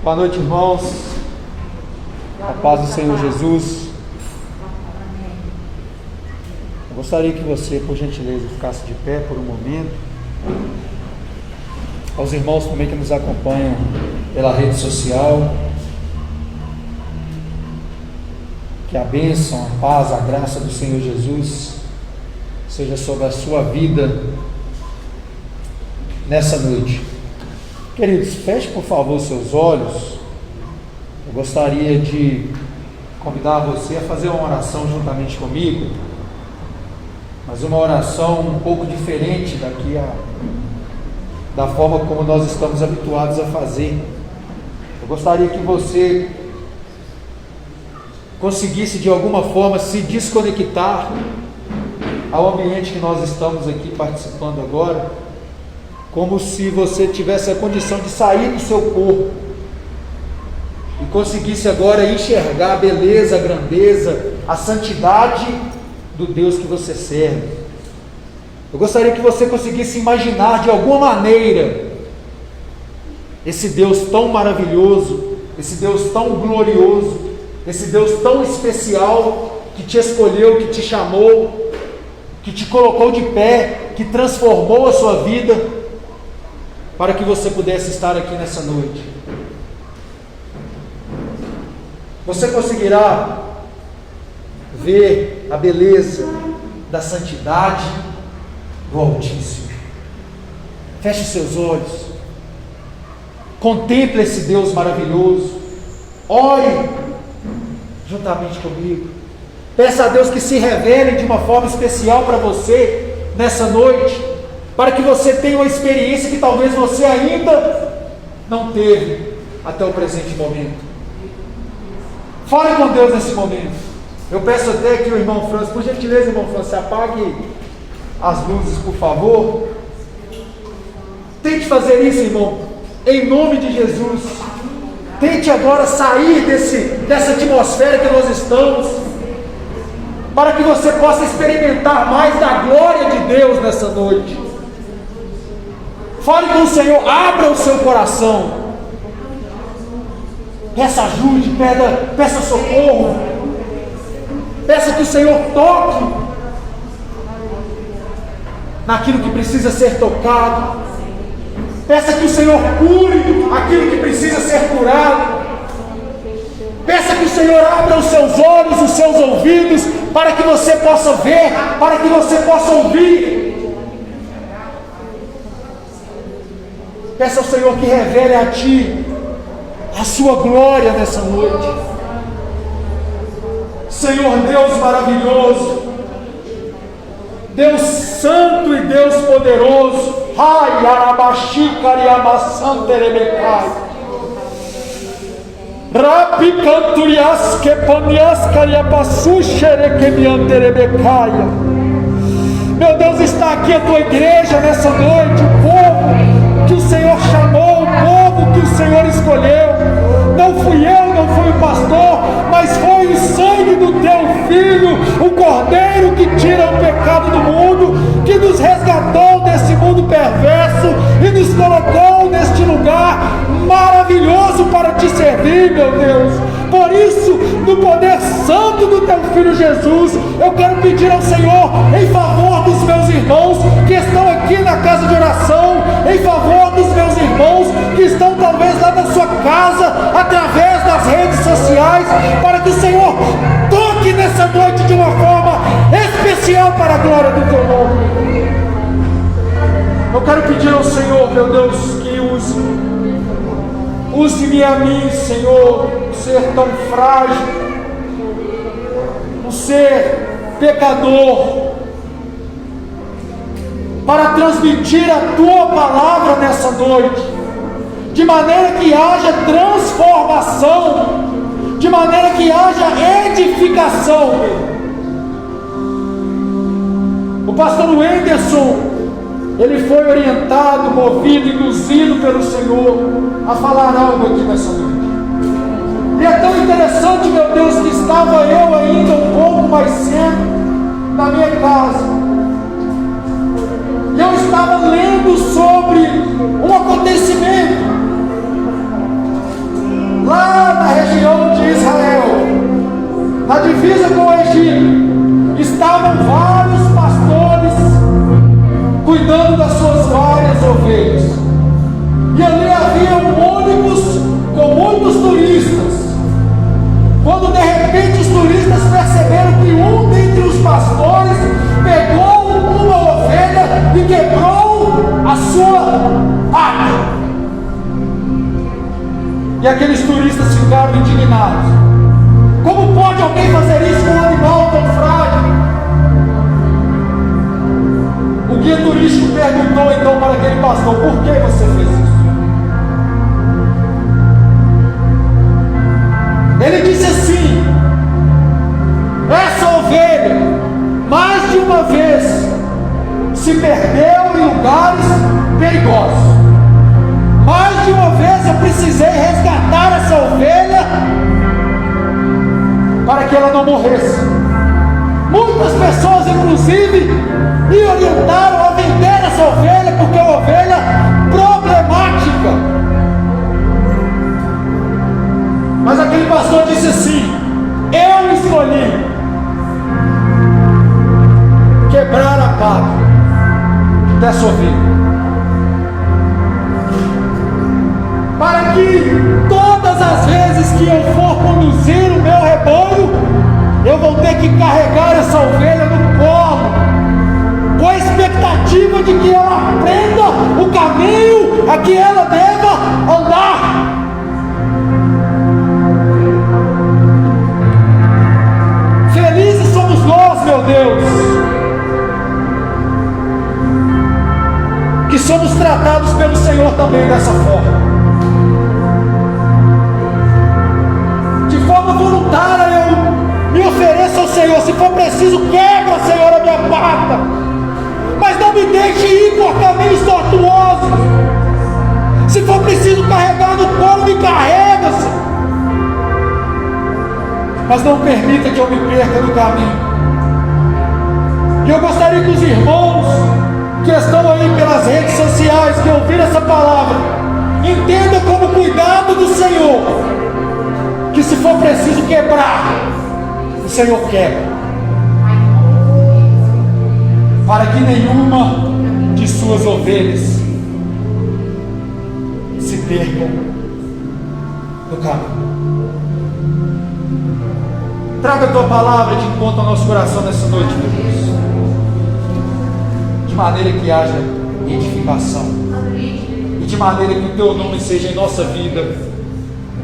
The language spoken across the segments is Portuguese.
Boa noite, irmãos. A paz do Senhor Jesus. Eu gostaria que você, por gentileza, ficasse de pé por um momento. Aos irmãos também que nos acompanham pela rede social, que a bênção, a paz, a graça do Senhor Jesus seja sobre a sua vida nessa noite. Queridos, feche por favor seus olhos. Eu gostaria de convidar você a fazer uma oração juntamente comigo, mas uma oração um pouco diferente da forma como nós estamos habituados a fazer. Eu gostaria que você conseguisse de alguma forma se desconectar ao ambiente que nós estamos aqui participando agora, como se você tivesse a condição de sair do seu corpo e conseguisse agora enxergar a beleza, a grandeza, a santidade do Deus que você serve. Eu gostaria que você conseguisse imaginar de alguma maneira esse Deus tão maravilhoso, esse Deus tão glorioso, esse Deus tão especial, que te escolheu, que te chamou, que te colocou de pé, que transformou a sua vida, para que você pudesse estar aqui nessa noite. Você conseguirá ver a beleza da santidade do Altíssimo. Feche seus olhos, contemple esse Deus maravilhoso, ore juntamente comigo, peça a Deus que se revele de uma forma especial para você nessa noite, para que você tenha uma experiência que talvez você ainda não teve até o presente momento. Fale com Deus nesse momento. Eu peço até que o irmão Francis, por gentileza, irmão Francis, apague as luzes, por favor. Tente fazer isso, irmão, em nome de Jesus. Tente agora sair dessa atmosfera que nós estamos, para que você possa experimentar mais da glória de Deus nessa noite. Fale com o Senhor, abra o seu coração, peça ajuda, peça socorro, peça que o Senhor toque naquilo que precisa ser tocado, peça que o Senhor cure aquilo que precisa ser curado, peça que o Senhor abra os seus olhos, os seus ouvidos, para que você possa ver, para que você possa ouvir. Peça ao Senhor que revele a ti a sua glória nessa noite. Senhor Deus maravilhoso, Deus santo e Deus poderoso, Ai Arabaxi Cariamassanterebecai, Rapi Canturias Kepanias Cariabassu Xerequemianterebecaia. Meu Deus, está aqui a tua igreja nessa noite, o povo que o Senhor chamou, o povo que o Senhor escolheu. Não fui eu, não foi o pastor, mas foi o sangue do teu filho, o cordeiro que tira o pecado do mundo, que nos resgatou desse mundo perverso e nos colocou neste lugar maravilhoso para te servir, meu Deus. Por isso, no poder santo do teu filho Jesus, eu quero pedir ao Senhor, em favor dos meus irmãos que estão aqui na casa de oração, em favor dos meus irmãos que estão talvez lá na sua casa, através das redes sociais, para que o Senhor toque nessa noite de uma forma especial para a glória do teu nome. Eu quero pedir ao Senhor, meu Deus, que use-me a mim, Senhor, um ser tão frágil, um ser pecador, para transmitir a tua palavra nessa noite, de maneira que haja transformação, de maneira que haja edificação. O pastor Wenderson, ele foi orientado, movido, induzido pelo Senhor a falar algo aqui nessa noite. E é tão interessante, meu Deus, que estava eu ainda um pouco mais cedo na minha casa, e eu estava lendo sobre um acontecimento divisa com o Egito, estavam vários pastores cuidando das suas várias ovelhas. E ali havia um ônibus com muitos turistas. Quando de repente os turistas perceberam que um dentre os pastores pegou uma ovelha e quebrou a sua pata. E aqueles turistas ficaram indignados. Como pode alguém fazer isso com um animal tão frágil? O guia turístico perguntou então para aquele pastor: por que você fez isso? Ele disse assim: essa ovelha mais de uma vez se perdeu em lugares perigosos. Mais de uma vez eu precisei resgatar essa ovelha para que ela não morresse. Muitas pessoas inclusive me orientaram a vender essa ovelha porque é uma ovelha problemática. Mas aquele pastor disse assim: eu escolhi quebrar a pata dessa ovelha, para que todas as vezes que eu for conduzir o meu rebanho, eu vou ter que carregar essa ovelha no colo, com a expectativa de que ela aprenda o caminho a que ela deva andar. Felizes somos nós, meu Deus, que somos tratados pelo Senhor também dessa forma. De forma voluntária eu me ofereço ao Senhor. Se for preciso, quebra, Senhor, a minha pata, mas não me deixe ir por caminhos tortuosos. Se for preciso carregar no colo, me carrega, Senhor, mas não permita que eu me perca no caminho. E eu gostaria que os irmãos que estão aí pelas redes sociais, que ouviram essa palavra, entendam como cuidado do Senhor, que se for preciso quebrar, o Senhor quebra, para que nenhuma de suas ovelhas se percam no caminho. Traga a tua palavra de encontro ao nosso coração nessa noite, meu Deus, de maneira que haja edificação e de maneira que o teu nome seja em nossa vida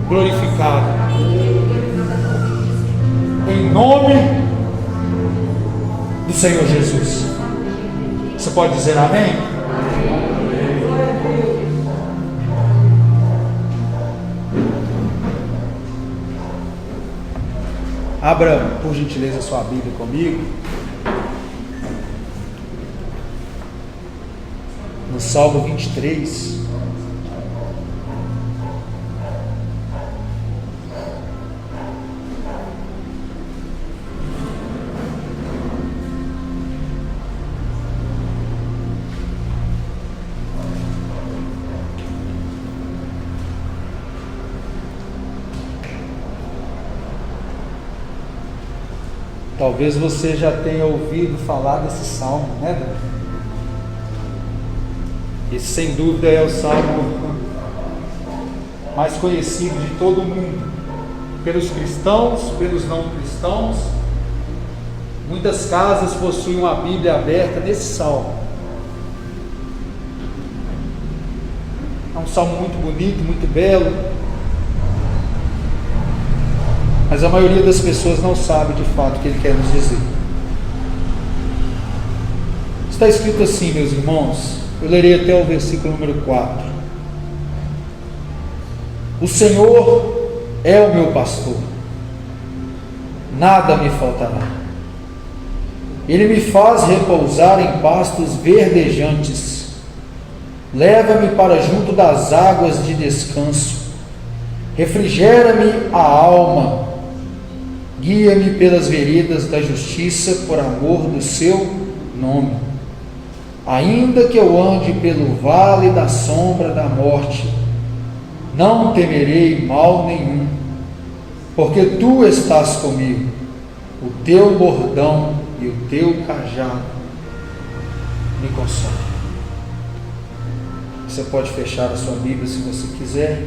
glorificado. Em nome do Senhor Jesus. Você pode dizer amém? Abra, por gentileza, sua Bíblia comigo no Salmo 23. Talvez você já tenha ouvido falar desse salmo, né, Davi? Esse, sem dúvida, é o salmo mais conhecido de todo o mundo, pelos cristãos, pelos não cristãos. Muitas casas possuem uma Bíblia aberta nesse salmo. É um salmo muito bonito, muito belo, mas a maioria das pessoas não sabe de fato o que ele quer nos dizer. Está escrito assim, meus irmãos, eu lerei até o versículo número 4. O Senhor é o meu pastor, nada me faltará. Ele me faz repousar em pastos verdejantes, leva-me para junto das águas de descanso, refrigera-me a alma, guia-me pelas veredas da justiça por amor do seu nome. Ainda que eu ande pelo vale da sombra da morte, não temerei mal nenhum, porque tu estás comigo. o teu bordão e o teu cajado me consolam. Você pode fechar a sua Bíblia se você quiser.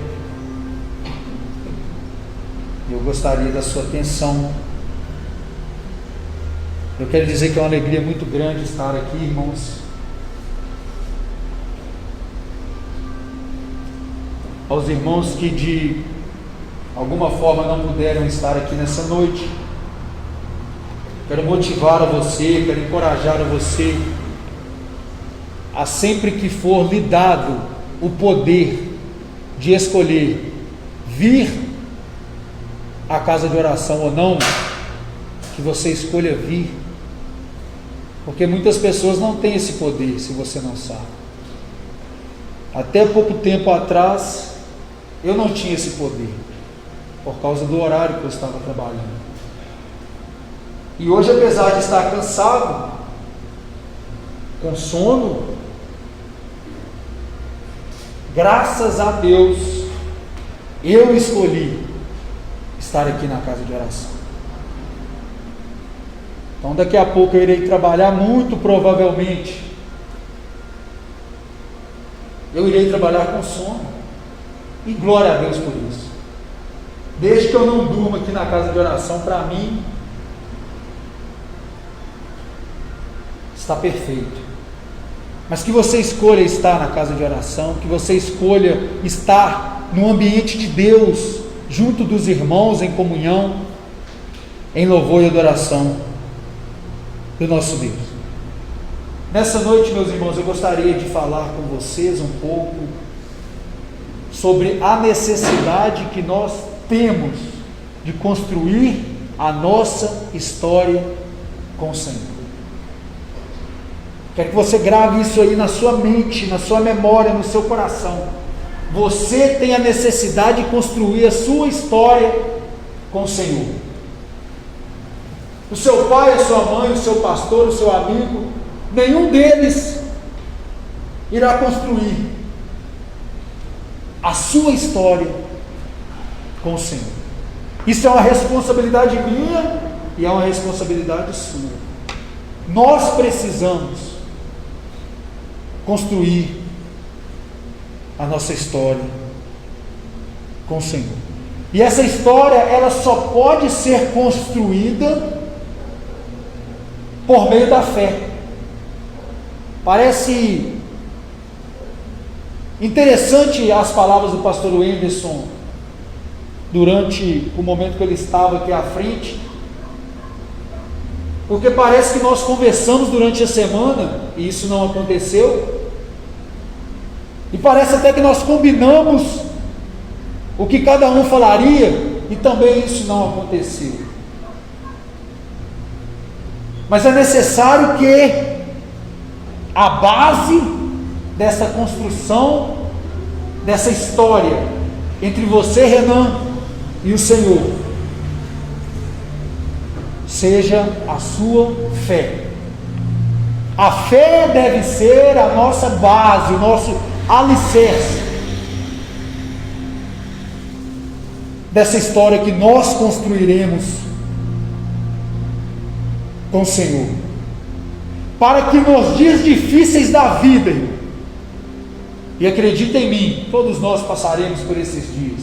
Eu gostaria da sua atenção. Eu quero dizer que é uma alegria muito grande estar aqui, irmãos. Aos irmãos que de alguma forma não puderam estar aqui nessa noite, quero motivar a você, quero encorajar a você a sempre que for lhe dado o poder de escolher vir à casa de oração ou não, que você escolha vir, porque muitas pessoas não têm esse poder, se você não sabe. Até pouco tempo atrás, eu não tinha esse poder, por causa do horário que eu estava trabalhando. E hoje, apesar de estar cansado, com sono, graças a Deus, eu escolhi estar aqui na casa de oração. Então daqui a pouco eu irei trabalhar, muito provavelmente eu irei trabalhar com sono. E glória a Deus por isso. Desde que eu não durma aqui na casa de oração, para mim está perfeito. Mas que você escolha estar na casa de oração, que você escolha estar no ambiente de Deus, junto dos irmãos, em comunhão, em louvor e adoração do nosso Deus. Nessa noite, meus irmãos, eu gostaria de falar com vocês um pouco sobre a necessidade que nós temos de construir a nossa história com o Senhor. Quero que você grave isso aí na sua mente, na sua memória, no seu coração. Você tem a necessidade de construir a sua história com o Senhor. O seu pai, a sua mãe, o seu pastor, o seu amigo, nenhum deles irá construir a sua história com o Senhor. Isso é uma responsabilidade minha e é uma responsabilidade sua. Nós precisamos construir a nossa história com o Senhor. E essa história, ela só pode ser construída por meio da fé. Parece interessante as palavras do pastor Wenderson durante o momento que ele estava aqui à frente, porque parece que nós conversamos durante a semana e isso não aconteceu, e parece até que nós combinamos o que cada um falaria e também isso não aconteceu. Mas é necessário que a base dessa construção, dessa história entre você, Renan, e o Senhor, seja a sua fé. A fé deve ser a nossa base, o nosso alicerce dessa história que nós construiremos com o Senhor, para que nos dias difíceis da vida, e acredita em mim, todos nós passaremos por esses dias,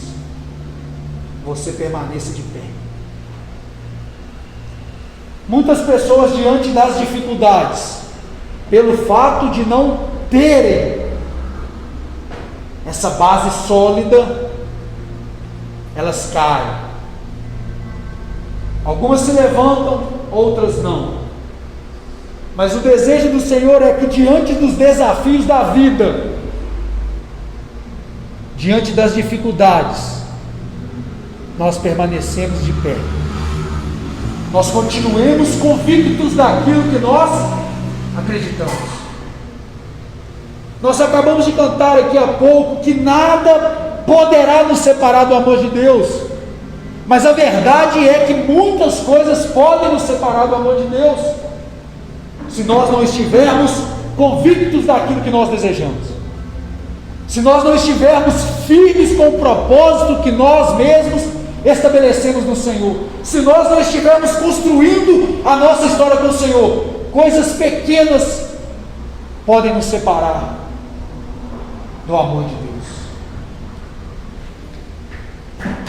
você permaneça de pé. Muitas pessoas, diante das dificuldades, pelo fato de não terem essa base sólida, elas caem. Algumas se levantam, outras não. Mas o desejo do Senhor é que, diante dos desafios da vida, diante das dificuldades, nós permanecemos de pé. Nós continuemos convictos daquilo que nós acreditamos. Nós acabamos de cantar aqui há pouco que nada poderá nos separar do amor de Deus, mas a verdade é que muitas coisas podem nos separar do amor de Deus, se nós não estivermos convictos daquilo que nós desejamos, se nós não estivermos firmes com o propósito que nós mesmos estabelecemos no Senhor, se nós não estivermos construindo a nossa história com o Senhor, coisas pequenas podem nos separar do amor de Deus.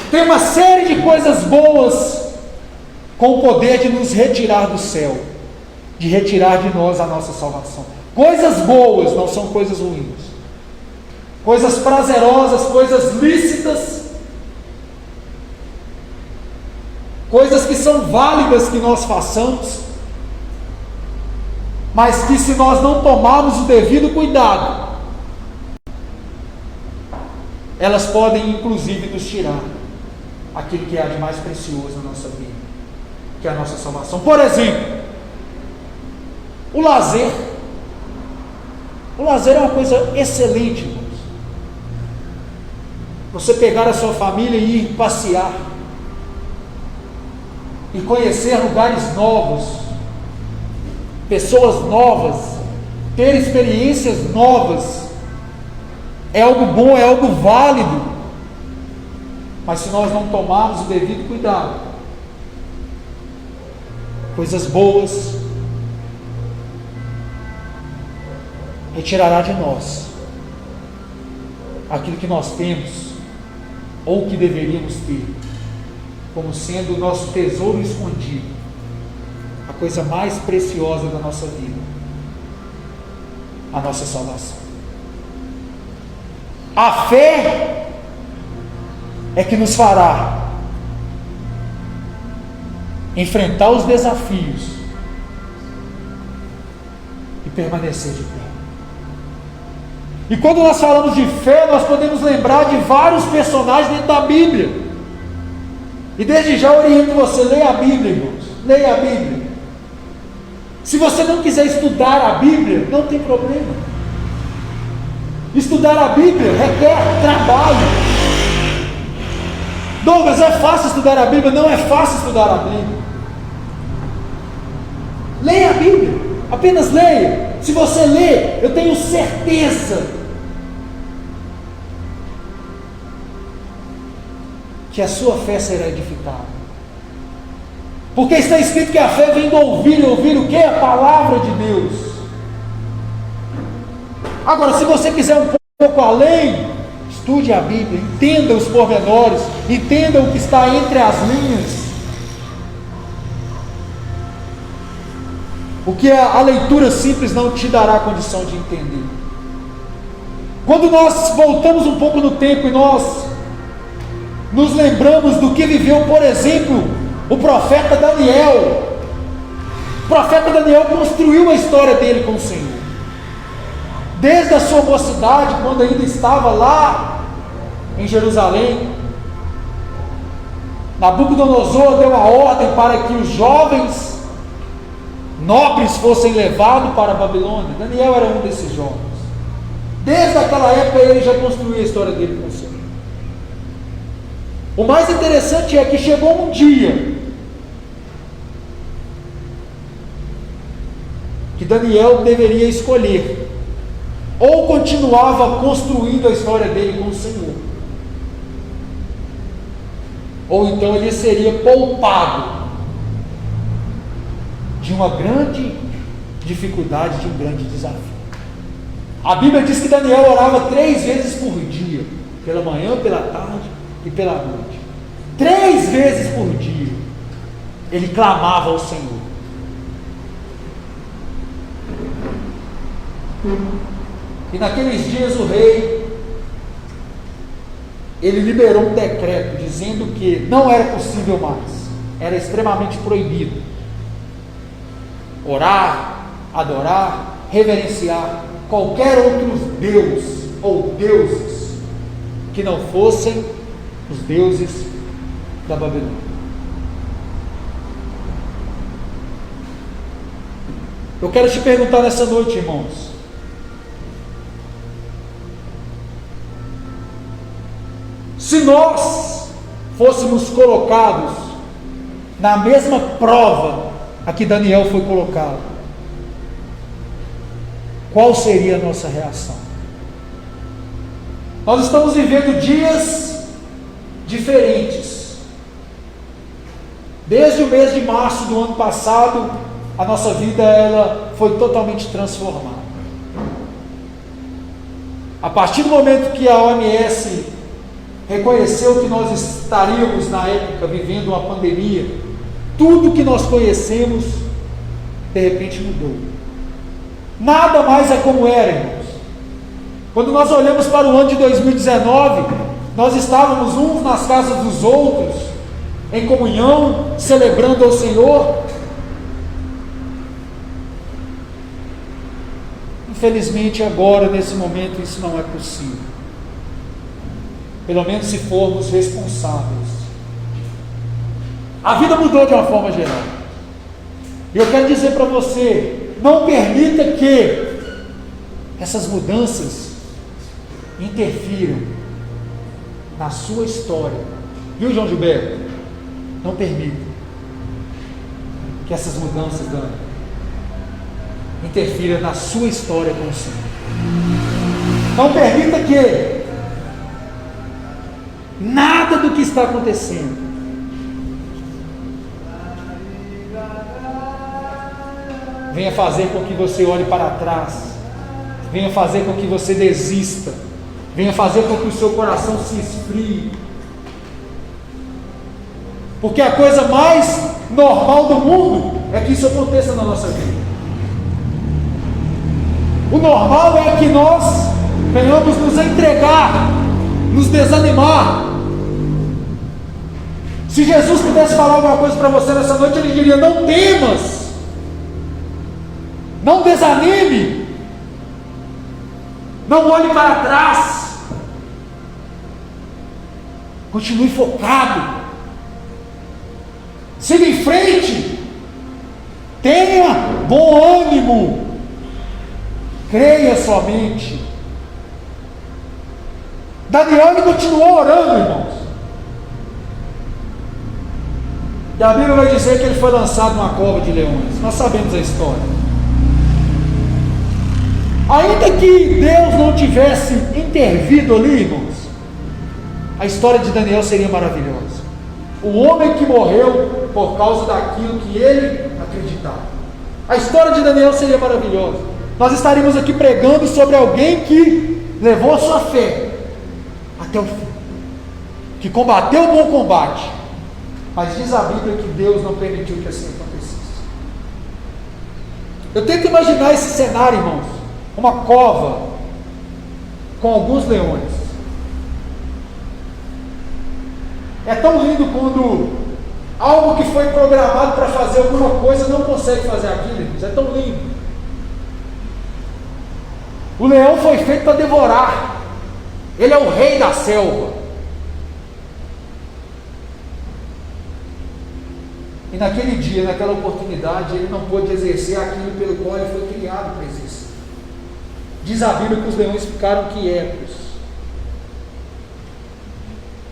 Tem uma série de coisas boas com o poder de nos retirar do céu, de retirar de nós a nossa salvação. Coisas boas, não são coisas ruins. Coisas prazerosas, coisas lícitas, coisas que são válidas que nós façamos, mas que, se nós não tomarmos o devido cuidado, elas podem inclusive nos tirar aquilo que há de mais precioso na nossa vida, que é a nossa salvação. Por exemplo, o lazer. O lazer é uma coisa excelente, irmãos. Você pegar a sua família e ir passear, e conhecer lugares novos, pessoas novas, ter experiências novas, é algo bom, é algo válido. Mas se nós não tomarmos o devido cuidado, coisas boas retirará de nós aquilo que nós temos, ou que deveríamos ter, como sendo o nosso tesouro escondido, a coisa mais preciosa da nossa vida, a nossa salvação. A fé é que nos fará enfrentar os desafios e permanecer de pé. E quando nós falamos de fé, nós podemos lembrar de vários personagens dentro da Bíblia. E desde já oriento você, leia a Bíblia, irmãos. Leia a Bíblia. Se você não quiser estudar a Bíblia, não tem problema. Estudar a Bíblia requer trabalho. Douglas, é fácil estudar a Bíblia? Não é fácil estudar a Bíblia. Leia a Bíblia. Apenas leia. Se você ler, eu tenho certeza que a sua fé será edificada. Porque está escrito que a fé vem do ouvir, e ouvir o que? A palavra de Deus. Agora, se você quiser um pouco além, estude a Bíblia, entenda os pormenores, entenda o que está entre as linhas. O que a leitura simples não te dará condição de entender. Quando nós voltamos um pouco no tempo e nós nos lembramos do que viveu, por exemplo, o profeta Daniel. O profeta Daniel construiu a história dele com o Senhor. Desde a sua mocidade, quando ainda estava lá em Jerusalém, Nabucodonosor deu a ordem para que os jovens nobres fossem levados para a Babilônia. Daniel era um desses jovens. Desde aquela época ele já construiu a história dele com o Senhor. O mais interessante é que chegou um dia que Daniel deveria escolher: ou continuava construindo a história dele com o Senhor, ou então ele seria poupado de uma grande dificuldade, de um grande desafio. A Bíblia diz que Daniel orava 3 vezes por dia, pela manhã, pela tarde e pela noite. 3 vezes por dia ele clamava ao Senhor. E naqueles dias o rei, ele liberou um decreto dizendo que não era possível mais, era extremamente proibido orar, adorar, reverenciar qualquer outro Deus ou deuses que não fossem os deuses da Babilônia. Eu quero te perguntar nessa noite, irmãos, se nós fôssemos colocados na mesma prova a que Daniel foi colocado, qual seria a nossa reação? Nós estamos vivendo dias diferentes, Desde o mês de março do ano passado, a nossa vida ela foi totalmente transformada. A partir do momento que a OMS reconheceu que nós estaríamos na época vivendo uma pandemia, tudo que nós conhecemos de repente mudou. Nada mais é como era, irmãos. Quando nós olhamos para o ano de 2019, nós estávamos uns nas casas dos outros, em comunhão, celebrando ao Senhor. Infelizmente agora, nesse momento, isso não é possível. Pelo menos se formos responsáveis. A vida mudou de uma forma geral. E eu quero dizer para você, não permita que essas mudanças interfiram na sua história. Viu, João Gilberto? Não permita que essas mudanças, Dani, interfiram na sua história com o Senhor. Não permita que nada do que está acontecendo venha fazer com que você olhe para trás, venha fazer com que você desista, venha fazer com que o seu coração se esfrie. Porque a coisa mais normal do mundo é que isso aconteça na nossa vida. O normal é que nós venhamos nos entregar, nos desanimar. Se Jesus pudesse falar alguma coisa para você nessa noite, ele diria: não temas, não desanime, não olhe para trás, continue focado, siga em frente, tenha bom ânimo, creia somente. Daniel continuou orando, irmãos, e a Bíblia vai dizer que ele foi lançado numa cova de leões. Nós sabemos a história. Ainda que Deus não tivesse intervido ali, irmãos, a história de Daniel seria maravilhosa. O homem que morreu por causa daquilo que ele acreditava. A história de Daniel seria maravilhosa. Nós estaríamos aqui pregando sobre alguém que levou a sua fé até o fim, que combateu o bom combate. Mas diz a Bíblia que Deus não permitiu que assim acontecesse. Eu tento imaginar esse cenário, irmãos, uma cova com alguns leões. É tão lindo quando algo que foi programado para fazer alguma coisa não consegue fazer aquilo, irmãos. É tão lindo. O leão foi feito para devorar. Ele é o rei da selva. E naquele dia, naquela oportunidade, ele não pôde exercer aquilo pelo qual ele foi criado para exercer. Diz a Bíblia que os leões ficaram quietos.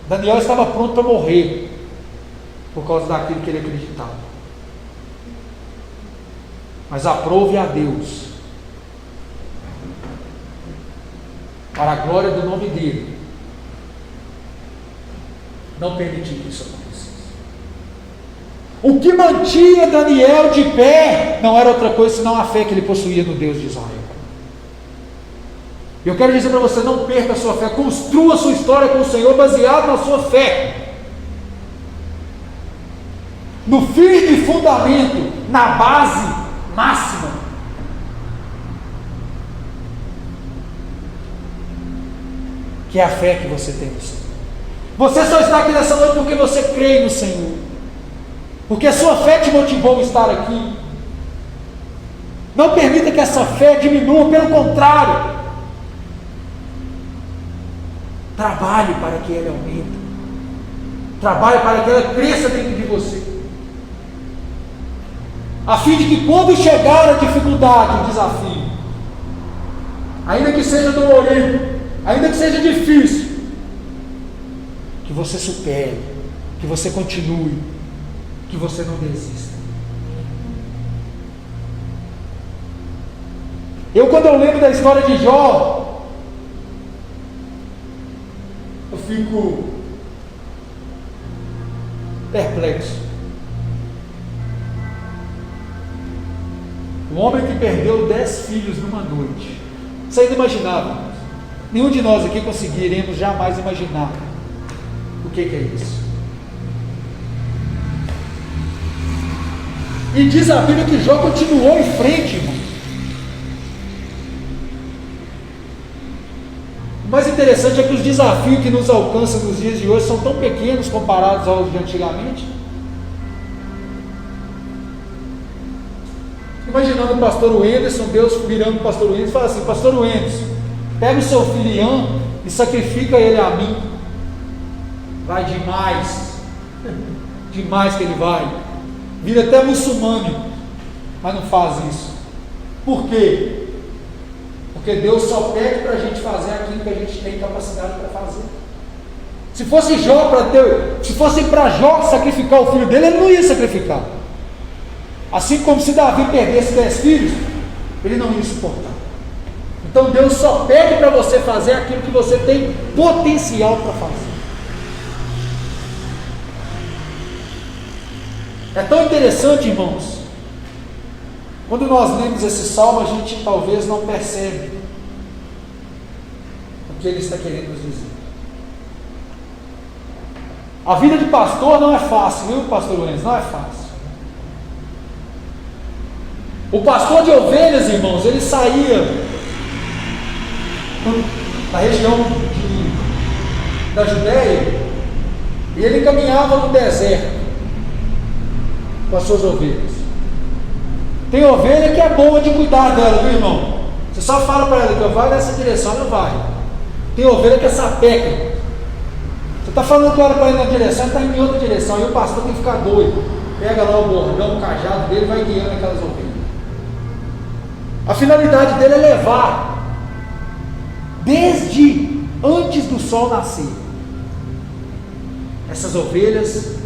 Daniel estava pronto para morrer por causa daquilo que ele acreditava. Mas aprove a Deus, para a glória do nome dele, não permitir que isso acontecesse. O que mantinha Daniel de pé não era outra coisa senão a fé que ele possuía no Deus de Israel. Eu quero dizer para você: não perca a sua fé, construa a sua história com o Senhor baseado na sua fé, no firme fundamento, na base máxima, que é a fé que você tem no Senhor. Você só está aqui nessa noite porque você crê no Senhor, porque a sua fé te motivou a estar aqui. Não permita que essa fé diminua, pelo contrário, trabalhe para que ela aumente, trabalhe para que ela cresça dentro de você, a fim de que quando chegar a dificuldade, o desafio, ainda que seja dolorido, ainda que seja difícil, que você supere, que você continue, que você não desista. Quando eu lembro da história de Jó, eu fico perplexo. Um homem que perdeu 10 filhos numa noite. Vocês imaginavam? Nenhum de nós aqui conseguiremos jamais imaginar o que é isso. E diz a Bíblia que Jó continuou em frente, irmão. O mais interessante é que os desafios que nos alcançam nos dias de hoje são tão pequenos comparados aos de antigamente. Imaginando o pastor Wenderson, Deus virando o pastor Wenderson e fala assim: pastor Wenderson, pega o seu filho Ian e sacrifica ele a mim. Vai demais, demais que ele vai, vira até muçulmano, mas não faz isso. Por quê? Porque Deus só pede para a gente fazer aquilo que a gente tem capacidade para fazer. Se fosse para Jó sacrificar o filho dele, ele não ia sacrificar. Assim como se Davi perdesse 10 filhos, ele não ia suportar. Então Deus só pede para você fazer aquilo que você tem potencial para fazer. É tão interessante, irmãos, quando nós lemos esse salmo, a gente talvez não percebe o que ele está querendo nos dizer. A vida de pastor não é fácil, viu, pastor Luiz? Não é fácil. O pastor de ovelhas, irmãos, ele saía na região da Judéia e ele caminhava no deserto com as suas ovelhas. Tem ovelha que é boa de cuidar dela, viu, irmão? Você só fala para ela que vai nessa direção, ela vai. Tem ovelha que é sapeca. Você está falando com ela para ir na direção, ela está indo em outra direção, e o pastor tem que ficar doido. Pega lá o bordão, o cajado dele e vai guiando aquelas ovelhas. A finalidade dele é levar, desde antes do sol nascer, essas ovelhas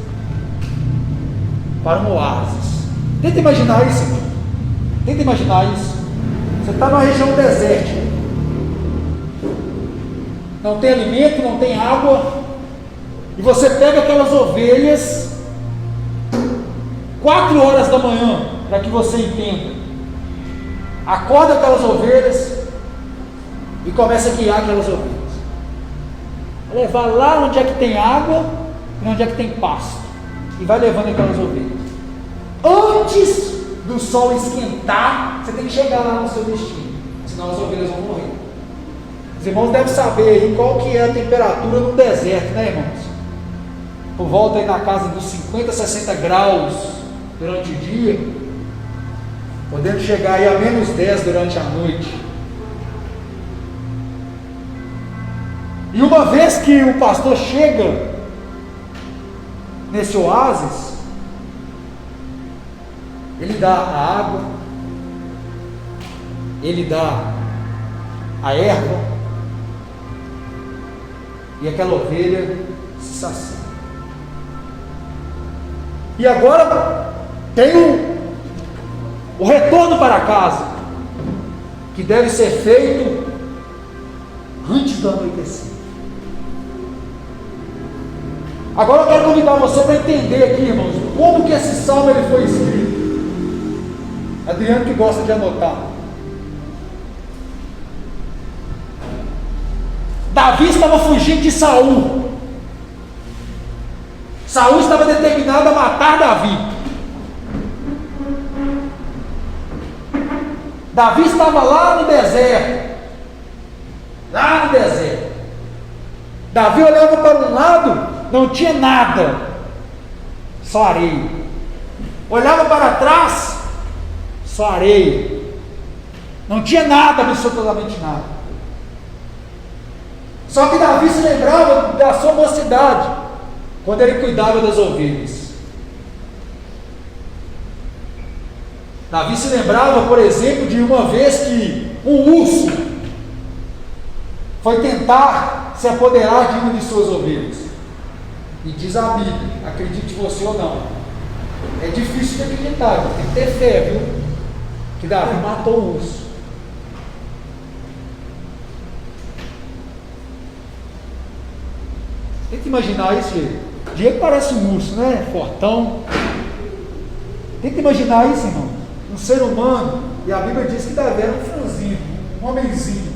para um oásis. Tenta imaginar isso, irmão. Tenta imaginar isso. Você está numa região desértica, não tem alimento, não tem água, e você pega aquelas ovelhas 4 horas da manhã, para que você entenda. Acorda aquelas ovelhas e começa a guiar aquelas ovelhas, vai levar lá onde é que tem água e onde é que tem pasto, e vai levando aquelas ovelhas. Antes do sol esquentar, você tem que chegar lá no seu destino, senão as ovelhas vão morrer. Os irmãos devem saber aí qual que é a temperatura no deserto, né, irmãos? Por volta aí na casa dos 50, 60 graus durante o dia, podendo chegar aí a menos 10 durante a noite. E uma vez que o pastor chega nesse oásis, ele dá a água, ele dá a erva, e aquela ovelha se sacia. E agora tem o retorno para casa, que deve ser feito antes do anoitecer. Agora eu quero convidar você para entender aqui, irmãos, como que esse salmo ele foi escrito. Adriano que gosta de anotar. Davi estava fugindo de Saul. Saul estava determinado a matar Davi. Davi estava lá no deserto. Lá no deserto. Davi olhava para um lado, não tinha nada, só areia. Olhava para trás, só areia. Não tinha nada, absolutamente nada. Só que Davi se lembrava da sua mocidade, quando ele cuidava das ovelhas. Davi se lembrava, por exemplo, de uma vez que um urso foi tentar se apoderar de uma de suas ovelhas. E diz a Bíblia, acredite você ou não, é difícil de acreditar, tem que ter fé, viu? Que Davi matou o urso. Tenta imaginar isso, gente. Diego parece um urso, né? Fortão. Tenta imaginar isso, irmão. Um ser humano E a Bíblia diz que Davi era um franzino, um homenzinho.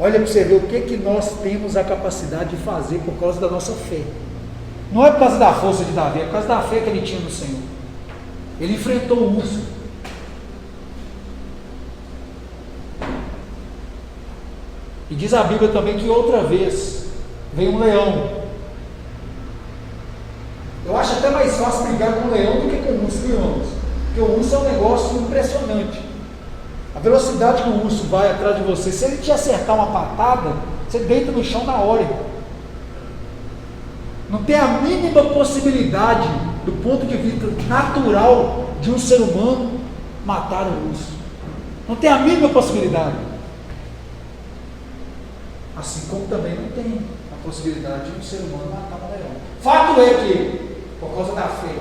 Olha para você ver o que nós temos a capacidade de fazer por causa da nossa fé. Não é por causa da força de Davi, é por causa da fé que ele tinha no Senhor. Ele enfrentou o urso. E diz a Bíblia também que outra vez veio um leão. Eu acho até mais fácil brigar com o leão do que com o urso, viu, irmãos? Porque o urso é um negócio impressionante. A velocidade que o urso vai atrás de você, se ele te acertar uma patada, você deita no chão na hora. Não tem a mínima possibilidade, do ponto de vista natural, de um ser humano matar o urso. Não tem a mínima possibilidade. Assim como também não tem a possibilidade de um ser humano matar um leão. Fato é que, por causa da fé,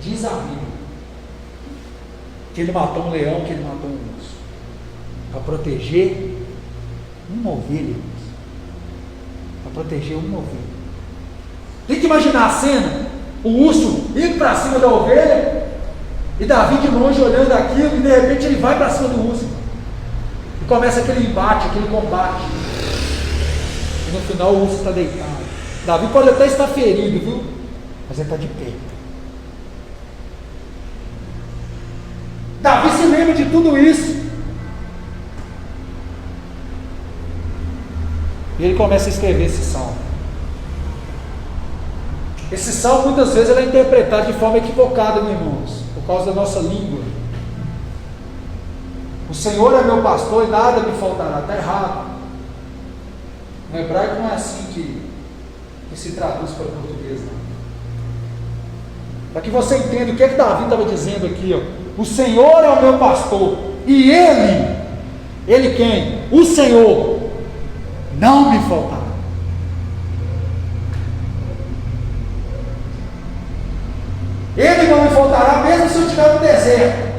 diz a Bíblia, que ele matou um leão, que ele matou um urso, para proteger uma ovelha, para proteger uma ovelha. Tem que imaginar a cena, o urso indo para cima da ovelha, e Davi de longe olhando aquilo, e de repente ele vai para cima do urso, e começa aquele embate, aquele combate, e no final o urso está deitado. Davi pode até estar ferido, viu? Mas ele está de pé. Davi se lembra de tudo isso, e ele começa a escrever esse salmo. Esse salmo muitas vezes ele é interpretado de forma equivocada, meus irmãos, por causa da nossa língua. O Senhor é meu pastor e nada me faltará. Está errado. No hebraico não é assim que se traduz para o português, não. Para que você entenda o que Davi estava dizendo aqui, ó. O Senhor é o meu pastor, e Ele quem? O Senhor, não me faltará. Ele não me faltará, mesmo se eu estiver no deserto,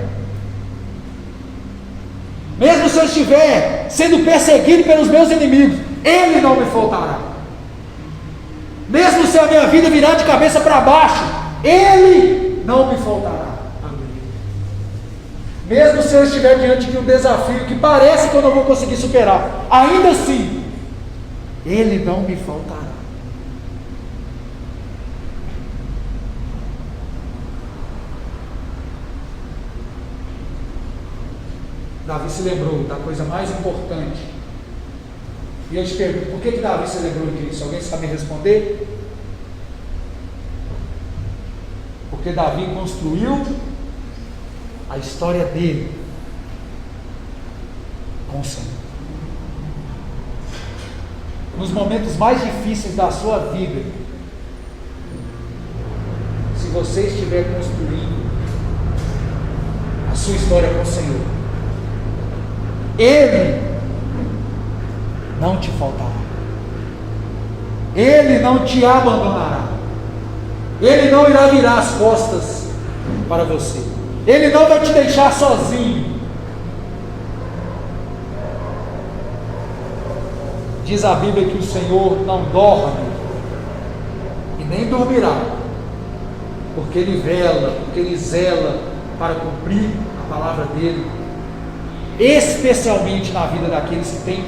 mesmo se eu estiver sendo perseguido pelos meus inimigos, Ele não me faltará. Mesmo se a minha vida virar de cabeça para baixo, Ele não me faltará. Mesmo se eu estiver diante de um desafio que parece que eu não vou conseguir superar, ainda assim, Ele não me faltará. Davi se lembrou da coisa mais importante. E eu te pergunto, por que Davi se lembrou disso? Alguém sabe me responder? Porque Davi construiu a história dele com o Senhor. Nos momentos mais difíceis da sua vida, se você estiver construindo a sua história com o Senhor, Ele não te faltará, Ele não te abandonará, Ele não irá virar as costas para você, Ele não vai te deixar sozinho. Diz a Bíblia que o Senhor não dorme e nem dormirá, porque Ele vela, porque Ele zela para cumprir a palavra dEle, especialmente na vida daqueles que têm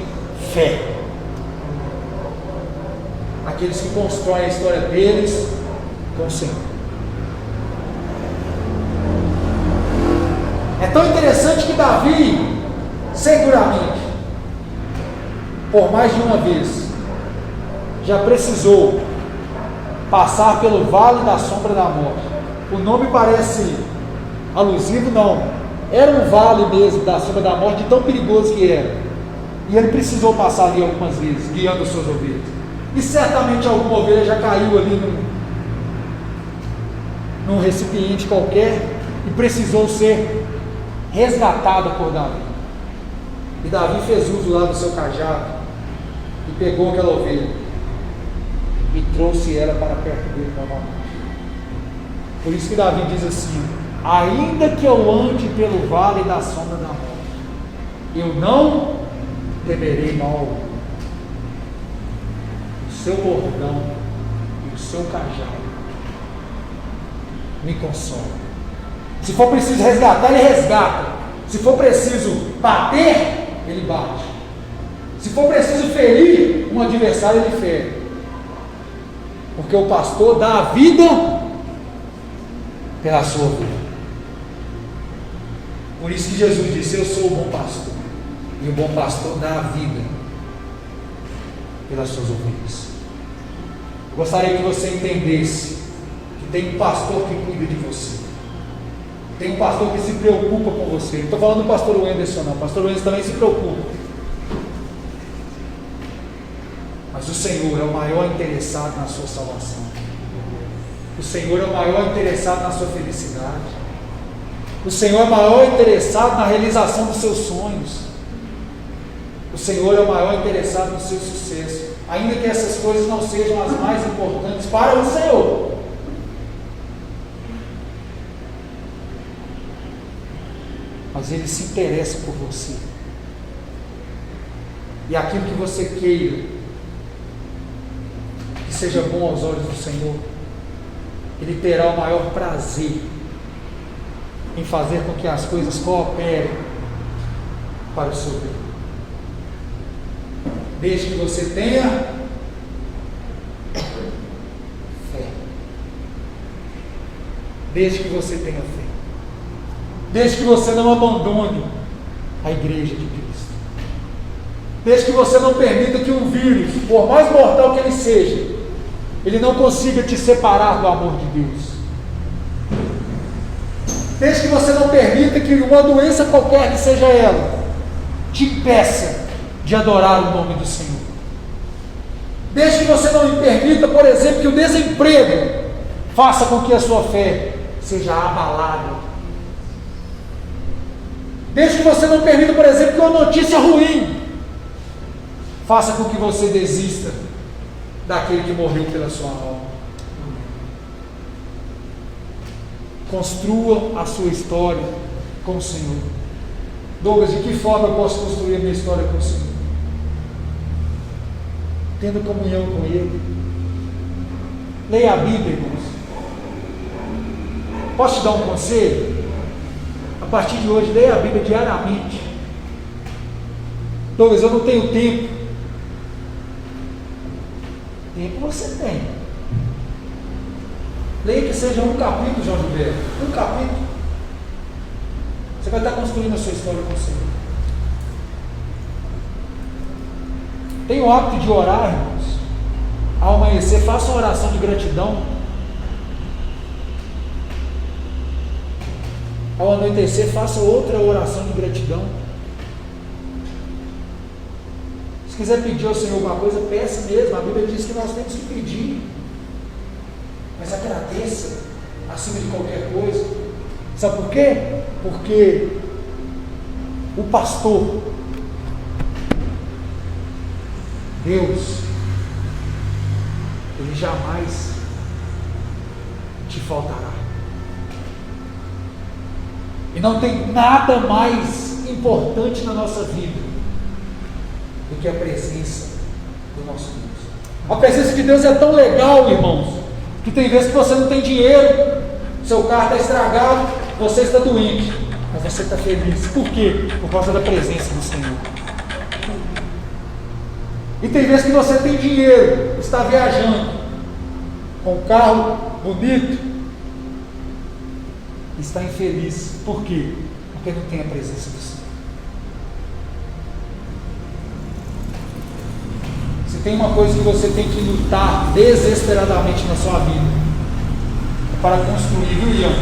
fé, aqueles que constroem a história deles com o Senhor. É tão interessante que Davi, seguramente, por mais de uma vez, já precisou passar pelo vale da sombra da morte. O nome parece alusivo, não. Era um vale mesmo da sombra da morte, de tão perigoso que era. E ele precisou passar ali algumas vezes, guiando as suas ovelhas. E certamente alguma ovelha já caiu ali num recipiente qualquer e precisou ser resgatada por Davi. E Davi fez uso lá do seu cajado e pegou aquela ovelha e trouxe ela para perto dele novamente. Por isso que Davi diz assim: ainda que eu ande pelo vale da sombra da morte, eu não temerei mal algum. O seu bordão e o seu cajado me consolam. Se for preciso resgatar, ele resgata. Se for preciso bater, ele bate. Se for preciso ferir um adversário, ele fere. Porque o pastor dá a vida pela sua vida. Por isso que Jesus disse: eu sou o bom pastor. E o bom pastor dá a vida pelas suas ovelhas. Eu gostaria que você entendesse que tem um pastor que cuida de você. Tem um pastor que se preocupa com você. Não estou falando do pastor Wenderson, não. O pastor Wenderson também se preocupa. Mas o Senhor é o maior interessado na sua salvação. O Senhor é o maior interessado na sua felicidade. O Senhor é o maior interessado na realização dos seus sonhos. O Senhor é o maior interessado no seu sucesso. Ainda que essas coisas não sejam as mais importantes para o Senhor. Mas Ele se interessa por você. E aquilo que você queira que seja bom aos olhos do Senhor, Ele terá o maior prazer em fazer com que as coisas cooperem para o seu bem. Desde que você tenha fé. Desde que você tenha fé. Desde que você não abandone a igreja de Cristo. Desde que você não permita que um vírus, por mais mortal que ele seja, ele não consiga te separar do amor de Deus. Desde que você não permita que uma doença qualquer que seja ela, te impeça de adorar o nome do Senhor. Desde que você não permita, por exemplo, que o desemprego faça com que a sua fé seja abalada. Desde que você não permita, por exemplo, que uma notícia ruim faça com que você desista daquele que morreu pela sua alma. Construa a sua história com o Senhor. Douglas, de que forma eu posso construir a minha história com o Senhor? Tendo comunhão com Ele. Leia a Bíblia, irmãos. Posso te dar um conselho? A partir de hoje, leia a Bíblia diariamente. Douglas, eu não tenho tempo. Tempo você tem. Leia que seja um capítulo, João Gilberto. Um capítulo. Você vai estar construindo a sua história com o Senhor. Tenha o hábito de orar, irmãos. Ao amanhecer, faça uma oração de gratidão. Ao anoitecer, faça outra oração de gratidão. Se quiser pedir ao Senhor alguma coisa, peça mesmo. A Bíblia diz que nós temos que pedir. Mas agradeça acima de qualquer coisa. Sabe por quê? Porque o pastor, Deus, Ele jamais te faltará. E não tem nada mais importante na nossa vida do que a presença do nosso Deus. A presença de Deus é tão legal, irmãos, que tem vezes que você não tem dinheiro, seu carro está estragado, você está doente, mas você está feliz. Por quê? Por causa da presença do Senhor. E tem vezes que você tem dinheiro, está viajando, com um carro bonito, está infeliz. Por quê? Porque não tem a presença do Senhor. Se tem uma coisa que você tem que lutar desesperadamente na sua vida, é para construir, viu, Ian,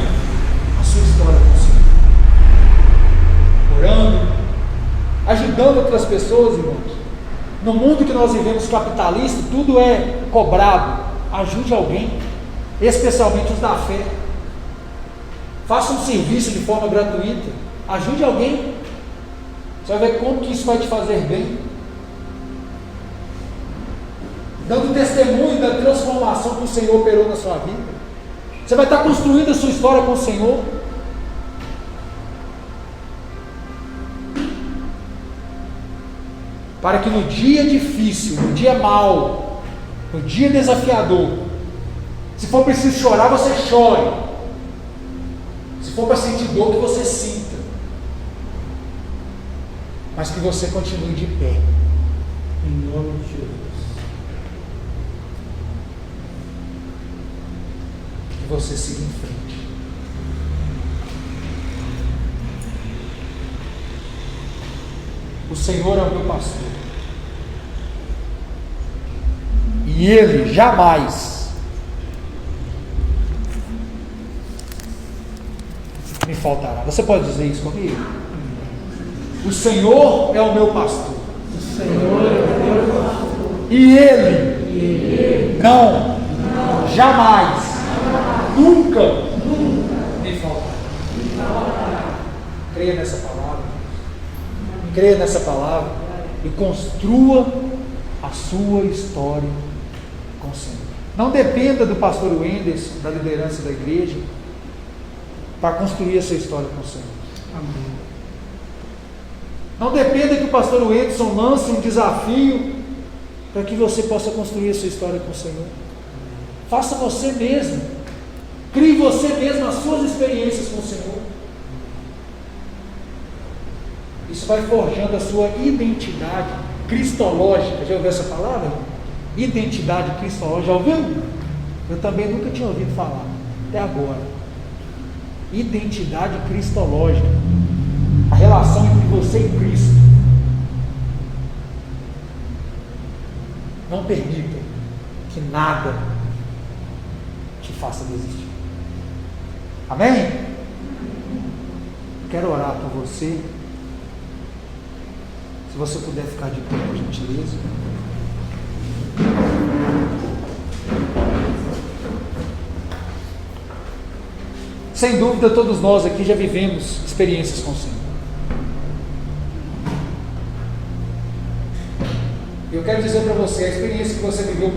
a sua história com o Senhor. Orando, ajudando outras pessoas, irmãos. No mundo que nós vivemos capitalista, tudo é cobrado. Ajude alguém, especialmente os da fé. Faça um serviço de forma gratuita. Ajude alguém. Você vai ver como que isso vai te fazer bem. Dando testemunho da transformação que o Senhor operou na sua vida. Você vai estar construindo a sua história com o Senhor. Para que no dia difícil, no dia mau, no dia desafiador, se for preciso chorar, você chore. Se for para sentir dor, que você sinta, mas que você continue de pé, em nome de Jesus. Que você siga em frente. O Senhor é o meu pastor, e Ele jamais me faltará. Você pode dizer isso comigo? O Senhor é o meu pastor, O Senhor é o meu pastor, e Ele não, jamais, nunca me faltará. Creia nessa palavra. Creia nessa palavra e construa a sua história com o Senhor. Não dependa do pastor Wenderson, da liderança da igreja, para construir a sua história com o Senhor. amém. Não dependa que o pastor Wenderson lance um desafio para que você possa construir a sua história com o Senhor. Faça você mesmo. Crie você mesmo as suas experiências com o Senhor. Isso vai forjando a sua identidade cristológica. Já ouviu essa palavra? Identidade cristológica. Já ouviu? Eu também nunca tinha ouvido falar, até agora. Identidade cristológica. A relação entre você e Cristo. Não permita que nada te faça desistir. Amém? Quero orar por você. Se você puder ficar de pé, por gentileza. Sem dúvida, todos nós aqui já vivemos experiências com o Senhor. Eu quero dizer para você, a experiência que você viveu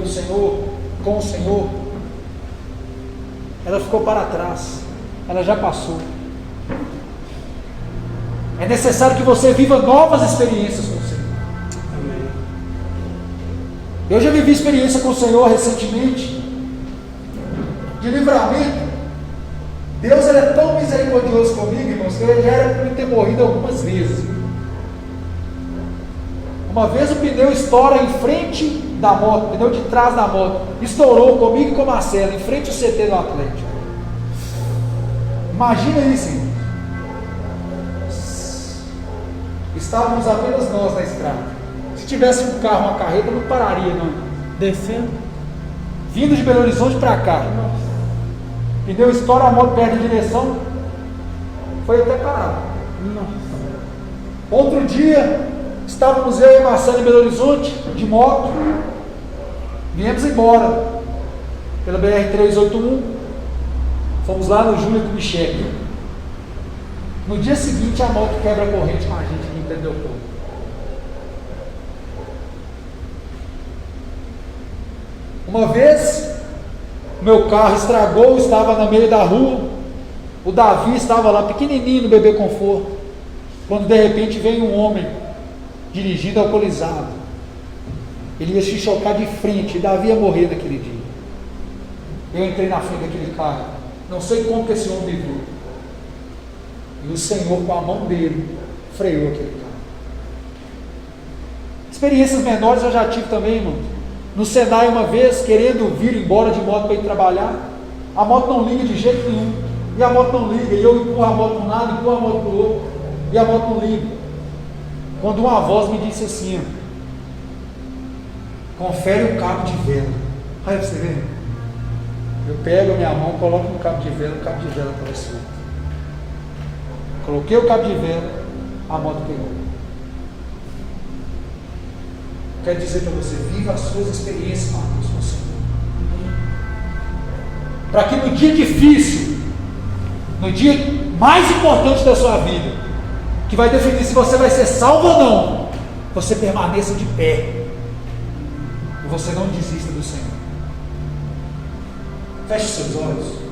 com o Senhor, ela ficou para trás, ela já passou. É necessário que você viva novas experiências com o Senhor. Amém. Eu já vivi experiência com o Senhor recentemente, de livramento. Deus é tão misericordioso comigo, irmãos, que ele já era para me ter morrido algumas vezes. Uma vez o pneu estoura em frente da moto, o pneu de trás da moto, estourou comigo e com a Marcela, em frente ao CT do Atlético. Imagina isso, irmão. Estávamos apenas nós na estrada. Se tivesse um carro, uma carreta, não pararia, não. Descendo. Vindo de Belo Horizonte para cá. Pneu estoura, a moto perde a direção. Foi até parar. Nossa. Outro dia, estávamos eu e a Marcela em Belo Horizonte, de moto. Viemos embora pela BR-381. Fomos lá no Júlio do Michele. No dia seguinte, a moto quebra a corrente com a gente aqui em Pedro Leopoldo. Uma vez, meu carro estragou, estava no meio da rua. O Davi estava lá, pequenininho, no bebê conforto. Quando de repente veio um homem dirigindo alcoolizado. Ele ia se chocar de frente, e Davi ia morrer naquele dia. Eu entrei na frente daquele carro. Não sei como que esse homem viu. E o Senhor, com a mão dele, freou aquele carro. Experiências menores eu já tive também, irmão. No Senai, uma vez, querendo vir embora de moto para ir trabalhar, a moto não liga de jeito nenhum. E a moto não liga. E eu empurro a moto para um lado, empurro a moto para o outro. E a moto não liga. Quando uma voz me disse assim: confere o cabo de vela. Aí você vê. Eu pego a minha mão, coloco no cabo de vela, o cabo de vela estava solto. Coloquei o cabo de vela, a moto pegou. Quero dizer para você, viva as suas experiências, Marcos, com o Senhor. Para que no dia difícil, no dia mais importante da sua vida, que vai definir se você vai ser salvo ou não, você permaneça de pé. E você não desista do Senhor. Feche seus olhos.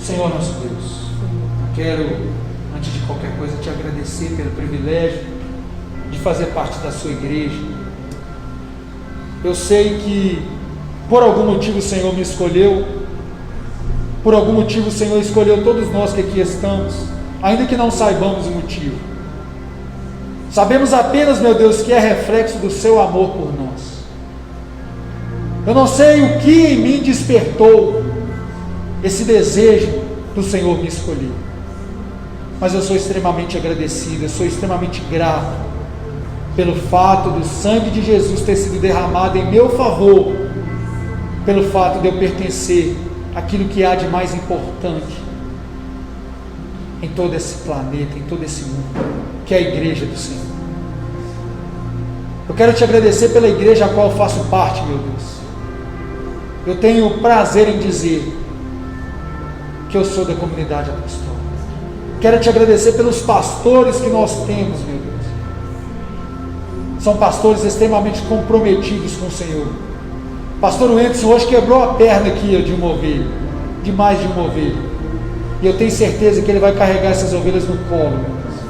Senhor nosso Deus, quero, antes de qualquer coisa, te agradecer pelo privilégio de fazer parte da sua igreja. Eu sei que por algum motivo o Senhor me escolheu Por algum motivo o Senhor escolheu todos nós que aqui estamos, ainda que não saibamos o motivo. Sabemos apenas, meu Deus, que é reflexo do seu amor por nós. Eu não sei o que em mim despertou esse desejo do Senhor me escolher, mas eu sou extremamente agradecido, eu sou extremamente grato pelo fato do sangue de Jesus ter sido derramado em meu favor, pelo fato de eu pertencer àquilo que há de mais importante em todo esse planeta, em todo esse mundo, que é a igreja do Senhor. Eu quero te agradecer pela igreja a qual eu faço parte, meu Deus. Eu tenho prazer em dizer que eu sou da comunidade apostólica. Quero te agradecer pelos pastores que nós temos, meu Deus. São pastores extremamente comprometidos com o Senhor. Pastor Wendson hoje quebrou a perna aqui de uma ovelha, de mais de uma ovelha. E eu tenho certeza que ele vai carregar essas ovelhas no colo, meu Deus,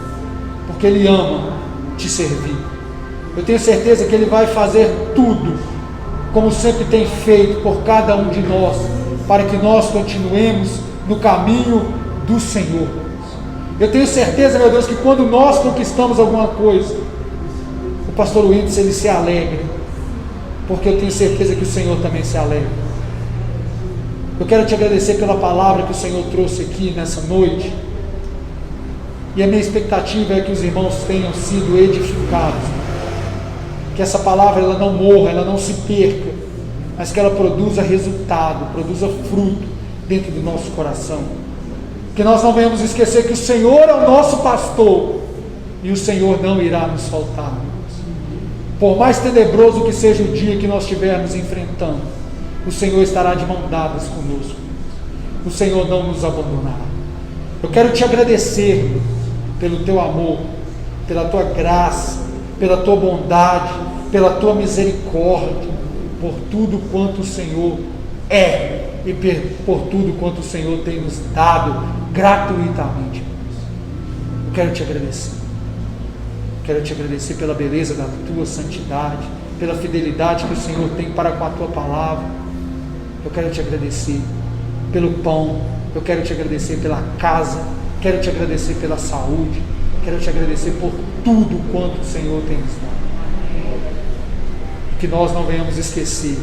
porque ele ama te servir. Eu tenho certeza que ele vai fazer tudo, como sempre tem feito por cada um de nós, para que nós continuemos no caminho do Senhor. Eu tenho certeza, meu Deus, que quando nós conquistamos alguma coisa, o pastor Wendson, ele se alegra, porque eu tenho certeza que o Senhor também se alegra. Eu quero te agradecer pela palavra que o Senhor trouxe aqui nessa noite, e a minha expectativa é que os irmãos tenham sido edificados, que essa palavra ela não morra, ela não se perca, mas que ela produza resultado, produza fruto dentro do nosso coração. Que nós não venhamos esquecer que o Senhor é o nosso pastor e o Senhor não irá nos faltar. Por mais tenebroso que seja o dia que nós estivermos enfrentando, o Senhor estará de mãos dadas conosco. O Senhor não nos abandonará. Eu quero te agradecer pelo teu amor, pela tua graça, pela tua bondade, pela tua misericórdia, por tudo quanto o Senhor é e por tudo quanto o Senhor tem nos dado gratuitamente. Eu quero te agradecer. Quero te agradecer pela beleza da tua santidade, pela fidelidade que o Senhor tem para com a tua palavra. Eu quero te agradecer pelo pão, eu quero te agradecer pela casa, quero te agradecer pela saúde, quero te agradecer por tudo quanto o Senhor tem nos dado. Que nós não venhamos esquecer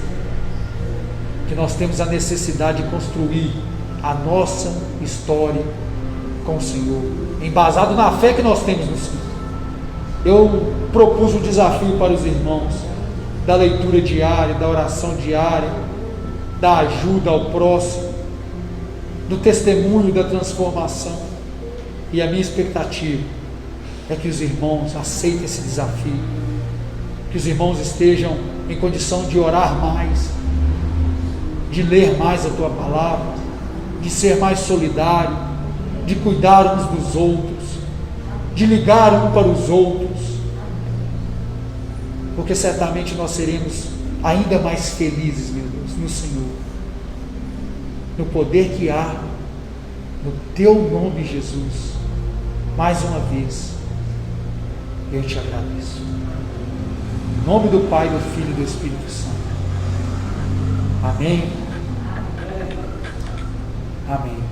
que nós temos a necessidade de construir a nossa história com o Senhor, embasado na fé que nós temos no Senhor. Eu propus um desafio para os irmãos da leitura diária, da oração diária, da ajuda ao próximo, do testemunho da transformação, e a minha expectativa é que os irmãos aceitem esse desafio, que os irmãos estejam em condição de orar mais, de ler mais a tua palavra, de ser mais solidário, de cuidar uns dos outros, de ligar um para os outros, porque certamente nós seremos ainda mais felizes, meu Deus, no Senhor, no poder que há no teu nome, Jesus. Mais uma vez eu te agradeço, em nome do Pai, do Filho e do Espírito Santo. Amém. Amém.